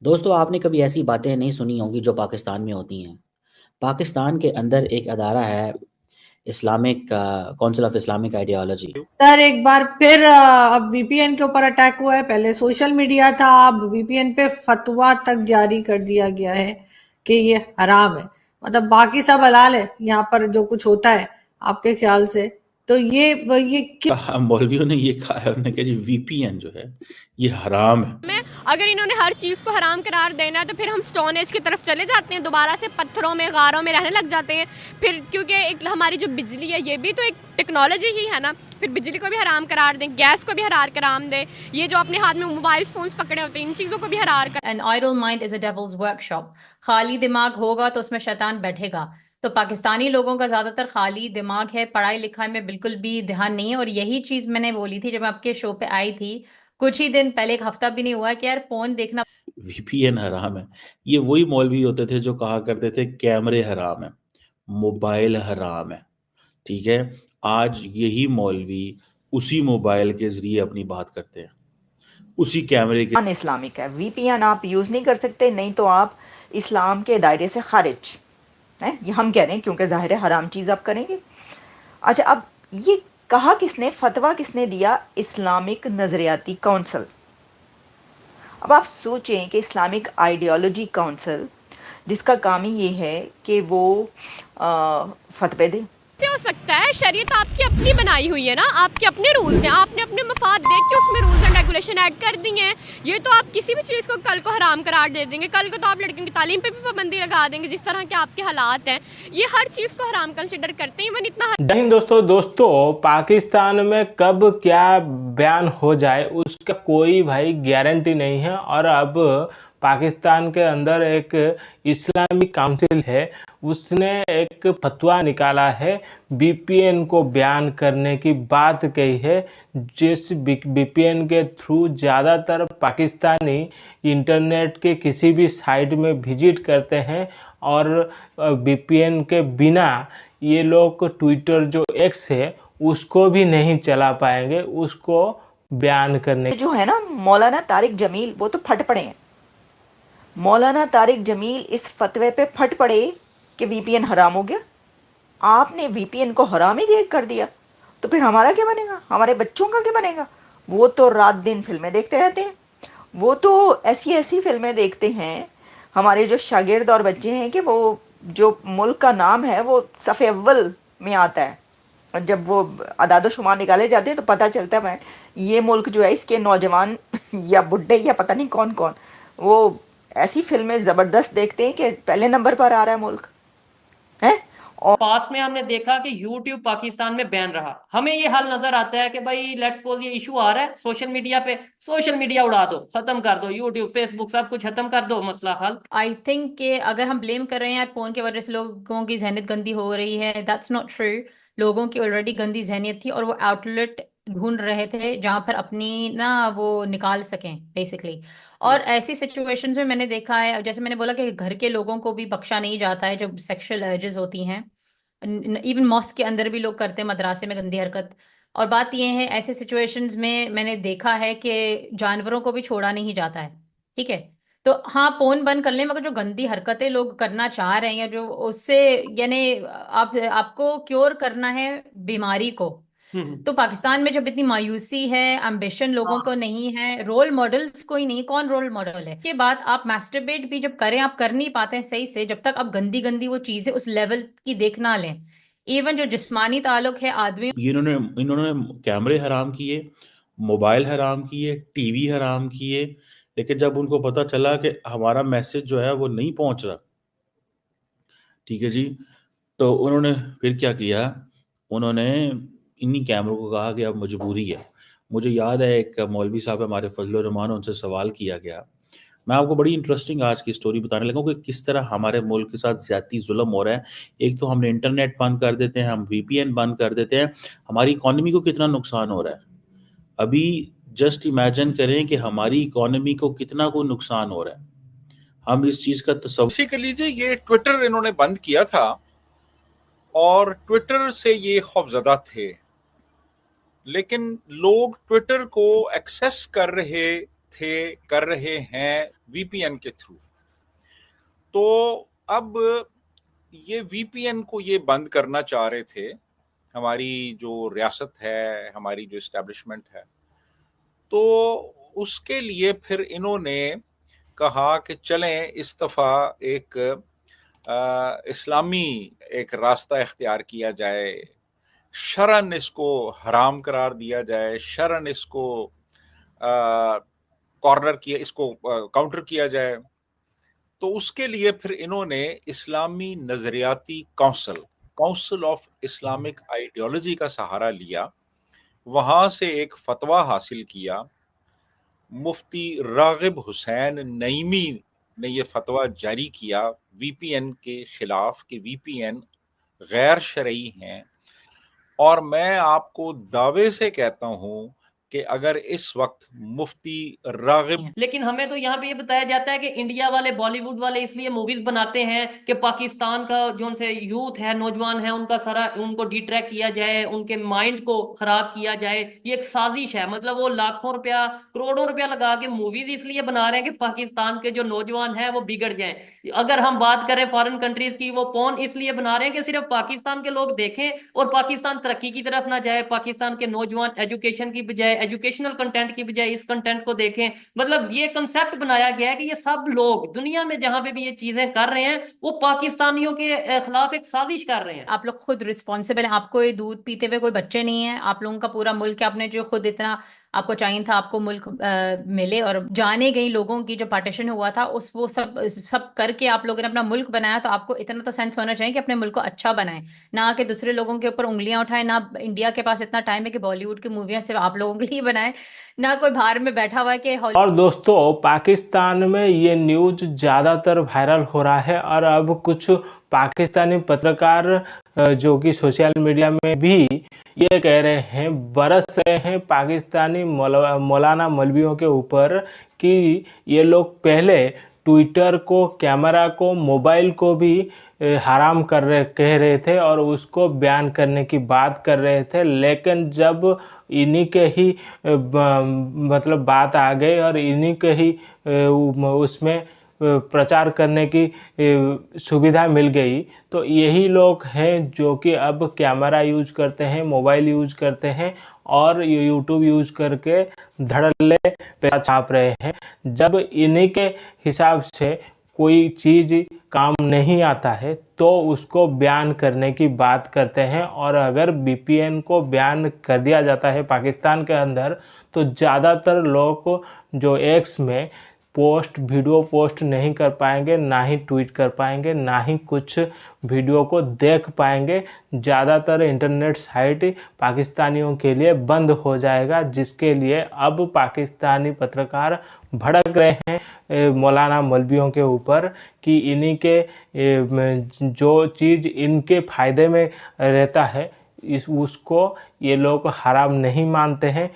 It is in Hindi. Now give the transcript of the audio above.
दोस्तों आपने कभी ऐसी बातें नहीं सुनी होंगी जो पाकिस्तान में होती हैं। पाकिस्तान के अंदर एक अदारा है Islamic council of Islamic ideology. Sir एक बार फिर अब वीपीएन के ऊपर अटैक हुआ है। पहले सोशल मीडिया था, अब वीपीएन पे फतवा तक जारी कर दिया गया है कि ये हराम है। मतलब बाकी सब हलाल है, यहाँ पर जो कुछ होता है आपके ख्याल से। तो ये मौलवियों ने ये कहा है, उन्होंने कहा जी वीपीएन जो है ये हराम है। में अगर इन्होंने हर चीज़ को हराम करार देना है तो फिर हम स्टोन एज की तरफ चले जाते हैं, दोबारा से पत्थरों में गारों में रहने लग जाते हैं। फिर क्योंकि एक हमारी जो बिजली है ये भी तो एक टेक्नोलॉजी ही है ना, फिर बिजली को भी हराम करार दें, गैस को भी हरार कराम दें, ये जो अपने हाथ में मोबाइल फोन्स पकड़े होते हैं इन चीज़ों को भी हरार कर। An idle mind is a devil's workshop. खाली दिमाग होगा तो उसमें शैतान बैठेगा। तो पाकिस्तानी लोगों का ज्यादातर खाली दिमाग है, पढ़ाई लिखाई में बिल्कुल भी ध्यान नहीं है। और यही चीज मैंने बोली थी जब मैं आपके शो पे आई थी कुछ ही दिन पहले, एक हफ्ता भी नहीं हुआ, कि यार फोन देखना वीपीएन हराम है। ये वही मौलवी होते थे जो कहा करते थे कैमरे हराम है, मोबाइल हराम है। ठीक है, आज यही मौलवी उसी मोबाइल के जरिए अपनी बात करते हैं, उसी कैमरे के। अन इस्लामिक है। वीपीएन आप यूज़ नहीं कर सकते, नहीं तो आप इस्लाम के दायरे से खारिज हैं। ये हम कह रहे हैं क्योंकि ज़ाहिर है हराम चीज़ आप करेंगे। अच्छा, अब ये कहा किसने, फतवा किसने दिया? इस्लामिक नज़रियाती काउंसिल। अब आप सोचें कि इस्लामिक आइडियोलॉजी काउंसिल जिसका काम ही ये है कि वो फतवे दे। हो सकता है शरीयत आपकी अपनी बनाई हुई है ना, आपके अपने रूल्स हैं, आपने अपने मफाद देख के उसमें रूल्स एंड रेगुलेशन ऐड कर दी हैं। ये तो आप किसी भी चीज़ को कल को हराम करार दे देंगे, कल को तो आप लड़कियों की तालीम पे भी पाबंदी लगा देंगे। जिस तरह के आपके हालात हैं, ये हर चीज़ को हराम कंसिडर करते हैं। इवन इतना जय हिंद दोस्तों पाकिस्तान में कब क्या बयान हो जाए उसका कोई भाई गारंटी नहीं है। और अब पाकिस्तान के अंदर एक इस्लामिक काउंसिल है, उसने एक फतवा निकाला है, वीपीएन को बैन करने की बात कही है। जिस वीपीएन के थ्रू ज़्यादातर पाकिस्तानी इंटरनेट के किसी भी साइट में विजिट करते हैं और वीपीएन के बिना ये लोग ट्विटर जो एक्स है उसको भी नहीं चला पाएंगे, उसको बयान करने जो है ना मौलाना तारिक जमील, वो तो फट पड़े हैं। मौलाना तारिक जमील इस फतवे पे फट पड़े कि वीपीएन हराम हो गया। आपने वीपीएन को हराम ही कर दिया, तो फिर हमारा क्या बनेगा, हमारे बच्चों का क्या बनेगा? वो तो रात दिन फिल्में देखते रहते हैं, वो तो ऐसी ऐसी फिल्में देखते हैं। हमारे जो शागिर्द और बच्चे हैं कि वो जो मुल्क का नाम है वो सफ़े अव्वल में आता है, और जब वो अदाद शुमार निकाले जाते हैं तो पता चलता है ये मुल्क जो है इसके नौजवान या बुढ़े या पता नहीं कौन कौन, वो ऐसी फिल्में ज़बरदस्त देखते हैं कि पहले नंबर पर आ रहा है मुल्क है। और पास में हमने देखा कि YouTube पाकिस्तान में बैन रहा। हमें ये हाल नजर आता है कि भाई लेट्स सपोज ये इशू आ रहा है सोशल मीडिया पे, सोशल मीडिया उड़ा दो, खत्म कर दो, YouTube फेसबुक सब कुछ खत्म कर दो, मसला हल। आई थिंक कि अगर हम ब्लेम कर रहे हैं यार फोन की वजह से लोगों की जहनीत गंदी हो रही है, दैट्स नॉट ट्रू। लोगों की ऑलरेडी गंदी जहनीत थी और वो आउटलेट ढूंढ रहे थे जहां पर अपनी ना वो निकाल सकें बेसिकली। और ऐसी सिचुएशंस में मैंने देखा है, जैसे मैंने बोला कि घर के लोगों को भी बख्शा नहीं जाता है जब सेक्सुअल अर्जेस होती हैं। इवन मॉस्क के अंदर भी लोग करते हैं मदरसे में गंदी हरकत। और बात यह है ऐसे सिचुएशंस में मैंने देखा है कि जानवरों को भी छोड़ा नहीं जाता है। ठीक है, तो हाँ फोन बंद कर लें, मगर जो गंदी हरकतें लोग करना चाह रहे हैं या जो उससे, यानी आपको क्योर करना है बीमारी को। तो पाकिस्तान में जब इतनी मायूसी है, एम्बिशन लोगों को नहीं है, रोल मॉडल्स कोई नहीं, कौन रोल मॉडल है? के बाद आप मैस्टरबेट भी जब करें आप कर नहीं पाते हैं सही से, जब तक आप गंदी गंदी वो चीजें उस लेवल की देख ना लें। इवन जो जिस्मानी ताल्लुक है आदमी, इन्होंने इन्होंने कैमरे हराम किए, मोबाइल हराम किए, टीवी हराम किए, लेकिन जब उनको पता चला कि हमारा मैसेज जो है वो नहीं पहुंच रहा, ठीक है जी, तो उन्होंने फिर क्या किया, उन्होंने इन्हीं कैमरों को कहा कि अब मजबूरी है। मुझे याद है एक मौलवी साहब हमारे फजल रहमान, उनसे सवाल किया गया। मैं आपको बड़ी इंटरेस्टिंग आज की स्टोरी बताने लगा कि किस तरह हमारे मुल्क के साथ ज़्यादती जुल्म हो रहा है। एक तो हमने इंटरनेट बंद कर देते हैं, हम वीपीएन बंद कर देते हैं, हमारी इकॉनमी को कितना नुकसान हो रहा है। अभी जस्ट इमेजिन करें कि हमारी इकॉनमी को कितना को नुकसान हो रहा है। हम इस चीज़ का तस्वीर इसी के लीजिए, ये ट्विटर इन्होंने बंद किया था और ट्विटर से ये खौफजदा थे, लेकिन लोग ट्विटर को एक्सेस कर रहे थे कर रहे हैं वीपीएन के थ्रू। तो अब ये वीपीएन को ये बंद करना चाह रहे थे हमारी जो रियासत है, हमारी जो इस्टेब्लिशमेंट है। तो उसके लिए फिर इन्होंने कहा कि चलें इस दफ़ा एक इस्लामी एक रास्ता इख्तियार किया जाए, शरन इसको हराम करार दिया जाए, शरन इसको कॉर्नर किया, इसको काउंटर किया जाए। तो उसके लिए फिर इन्होंने इस्लामी नजरियाती काउंसिल ऑफ इस्लामिक आइडियोलॉजी का सहारा लिया, वहां से एक फतवा हासिल किया। मुफ्ती रागिब हुसैन नईमी ने यह फतवा जारी किया वीपीएन के खिलाफ कि वीपीएन गैर शरई हैं। और मैं आपको दावे से कहता हूं कि अगर इस वक्त मुफ्ती रागिब, लेकिन हमें तो यहाँ पे ये बताया जाता है कि इंडिया वाले, बॉलीवुड वाले इसलिए मूवीज बनाते हैं कि पाकिस्तान का जो उनसे यूथ है, नौजवान है, उनका सारा उनको डिट्रैक्ट किया जाए, उनके माइंड को खराब किया जाए। ये एक साजिश है। मतलब वो लाखों रुपया, करोड़ों रुपया लगा के मूवीज इसलिए बना रहे हैं कि पाकिस्तान के जो नौजवान है वो बिगड़ जाए। अगर हम बात करें फॉरेन कंट्रीज की, वो पोर्न इसलिए बना रहे हैं कि सिर्फ पाकिस्तान के लोग देखें और पाकिस्तान तरक्की की तरफ ना जाए, पाकिस्तान के नौजवान एजुकेशन की बजाय, एजुकेशनल कंटेंट की बजाय इस कंटेंट को देखें। मतलब ये कंसेप्ट बनाया गया है कि ये सब लोग दुनिया में जहां पे भी ये चीजें कर रहे हैं वो पाकिस्तानियों के खिलाफ एक साजिश कर रहे हैं। आप लोग खुद रिस्पॉन्सिबल हैं। आपको ये दूध पीते हुए कोई बच्चे नहीं है। आप लोगों का पूरा मुल्क है। आपने जो खुद इतना आपको चाहिए था आपको मुल्क मिले, और जाने गई लोगों की जो पार्टीशन हुआ था उस वो सब करके आप लोगों ने अपना मुल्क बनाया। तो आपको इतना तो सेंस होना चाहिए कि अपने मुल्क को अच्छा बनाएं, ना कि दूसरे लोगों के ऊपर उंगलियां उठाएं। ना इंडिया के पास इतना टाइम है कि बॉलीवुड की मूवियां सिर्फ आप लोगों के लिए बनाए, ना कोई बाहर में बैठा हुआ है कि और दोस्तों, पाकिस्तान में ये न्यूज ज़्यादातर वायरल हो रहा है और अब कुछ पाकिस्तानी पत्रकार जो कि सोशल मीडिया में भी ये कह रहे हैं, बरस रहे हैं पाकिस्तानी मौलाना मौलवियों के ऊपर कि ये लोग पहले ट्विटर को, कैमरा को, मोबाइल को भी हराम कह रहे थे और उसको बैन करने की बात कर रहे थे। लेकिन जब इन्हीं के ही मतलब बात आ गई और इन्हीं के ही उसमें प्रचार करने की सुविधा मिल गई, तो यही लोग हैं जो कि अब कैमरा यूज करते हैं, मोबाइल यूज करते हैं और यूट्यूब यूज करके धड़ल्ले पैसा छाप रहे हैं। जब इन्हीं के हिसाब से कोई चीज़ काम नहीं आता है तो उसको बयान करने की बात करते हैं। और अगर वीपीएन को बैन कर दिया जाता है पाकिस्तान के अंदर, तो ज़्यादातर लोग जो एक्स में वीडियो पोस्ट नहीं कर पाएंगे, ना ही ट्वीट कर पाएंगे, ना ही कुछ वीडियो को देख पाएंगे। ज़्यादातर इंटरनेट साइट पाकिस्तानियों के लिए बंद हो जाएगा, जिसके लिए अब पाकिस्तानी पत्रकार भड़क रहे हैं मौलाना मौलवियों के ऊपर कि इन्हीं के जो चीज़ इनके फ़ायदे में रहता है उसको ये लोग हराम नहीं मानते हैं।